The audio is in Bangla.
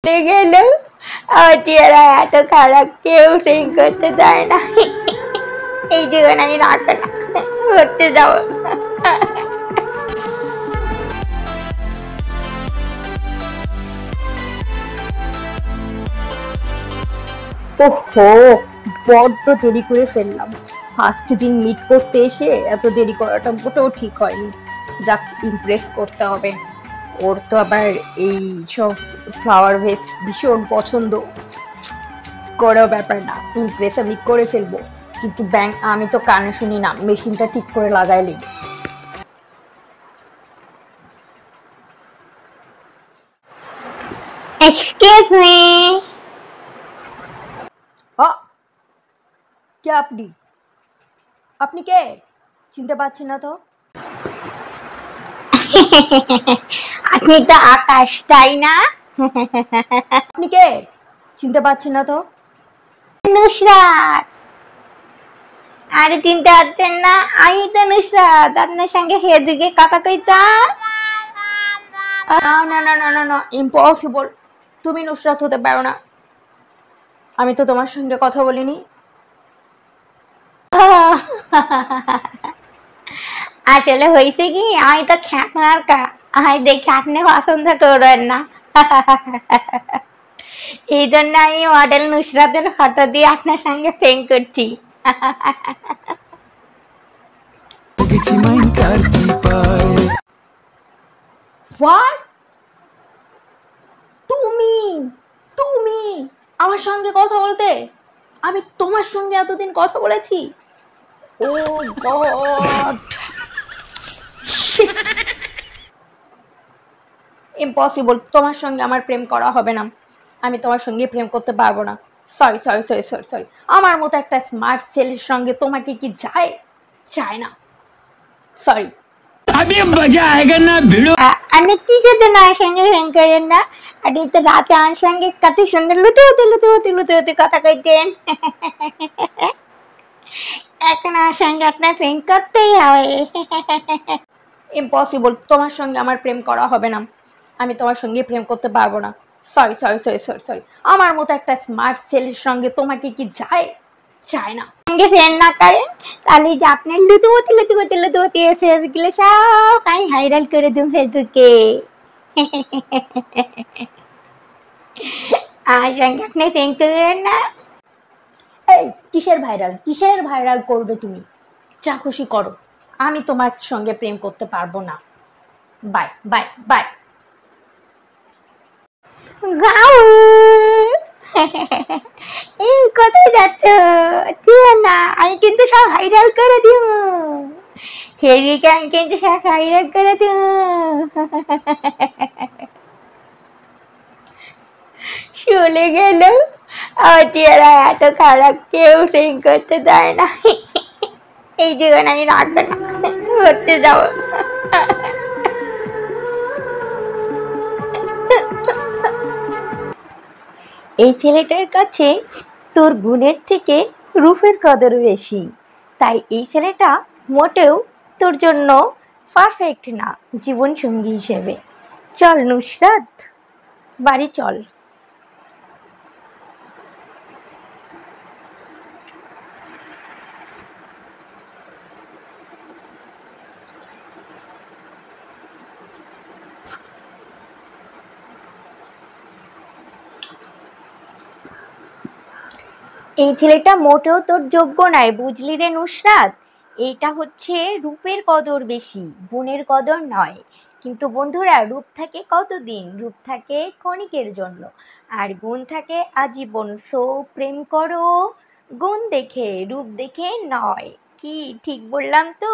গেল আমার চেহারা এত খারাপ কেউ সেই করতে চায় না। এই জীবনে আমি রাখবো না, ঘুরতে যাবো। ওহো, বড্ড দেরি করে ফেললাম। ফার্স্ট দিন মিট করতে এসে এত দেরি করাটা মোটেও ঠিক হয়নি। যাক, ইমপ্রেস করতে হবে। ওর তো আবার এই সব ফ্লাওয়ার ভেস ভীষণ পছন্দ। কোনো ব্যাপার না, ইমপ্রেস আমি করে ফেলবো। কিন্তু ব্যাংক আমি তো কানে শুনি না, মেশিনটা ঠিক করে লাগাইলি। Excuse me. কে আপনি? আপনি কে? চিনতে পারছি না তো। আপনি তো আকাশ, তাই না? আপনি কে? চিনতে পারছি না তো। নুসরাত। আরে চিনতে পারছেন না? আমি তো নুসরাত, আপনার সঙ্গে সেদিকে কথা কইতাম। না না না না না, ইম্পসিবল। তুমি নুসরাত হতে পারো না। আমি তো তোমার সঙ্গে কথা বলিনি। আসলে হয়েছে কি, আমি তো খ্যাকনার আমি দেখে আপনি পছন্দ করবেন না। এই জন্য আমি মডেল নুসরাতের ফটো দিয়ে আপনার সঙ্গে প্রেম করছি। তুমি তুমি আমার সঙ্গে কথা বলতে? আমি তোমার সঙ্গে এতদিন কথা বলেছি? ও গড, ইম্পসিবল। তোমার সঙ্গে আমার প্রেম করা হবে না। আমি তোমার সঙ্গে প্রেম করতে পারবো না। Sorry sorry sorry sorry sorry. আমার মতো একটা স্মার্ট ছেলের সঙ্গে তোমাকে কি যায়? চায় না। সরি। अभी मजा आएगा ना भिड़ो। আপনি কি করতে না সঙ্গে প্রেম করেন না? আপনি তো রাতে আমার সঙ্গে কত সুন্দর লুতে কথা কইতেন। এখন আমার সঙ্গে আপনার প্রেম করতেই হবে। ইম্পসিবল। তোমার সঙ্গে আমার প্রেম করা হবে না। আমি তোমার সঙ্গে প্রেম করতে পারবো না। Sorry sorry sorry sorry sorry. আমার মতো একটা স্মার্ট ছেলের সঙ্গে তোমাকে কি যায়? চায় না। সঙ্গে ফ্রেন্ড না করেন তাহলে যে আপনার লুতুমতি এসেগুলো সব আমি ভাইরাল করে দেব ফেসবুকে। আমার সঙ্গে আপনি প্রেম করবেন না? এই কিসের ভাইরাল করবে তুমি? যা খুশি করো, আমি তোমার সঙ্গে প্রেম করতে পারবো না। Bye bye bye. এই কোথায় যাচ্ছ? চেয়ে না, আমি কিন্তু সব ভাইরাল করে দিব। সেদিকে আমি কিন্তু সব ভাইরাল করে দিব। চলে গেল আমার চেহারা এত খারাপ কেউ প্রেম করতে চায় না। এই জীবনে আমি রাখবো না, ঘুরতে যাবো। এই ছেলেটার কাছে তোর গুণের থেকে রূপের কদর বেশি, তাই এই ছেলেটা মোটেও তোর জন্য পারফেক্ট না জীবন সঙ্গী হিসেবে। চল নুসরাত, বাড়ি চল। এই ছেলেটা মোটেও তোর যোগ্য নয়, বুঝলি রে নুসরাত? এইটা হচ্ছে রূপের কদর বেশি, গুণের কদর নয়। কিন্তু বন্ধুরা, রূপ থাকে কতদিন? রূপ থাকে ক্ষণিকের জন্য, আর গুণ থাকে আজীবন। সো প্রেম করো গুণ দেখে, রূপ দেখে নয়। কি ঠিক বললাম তো?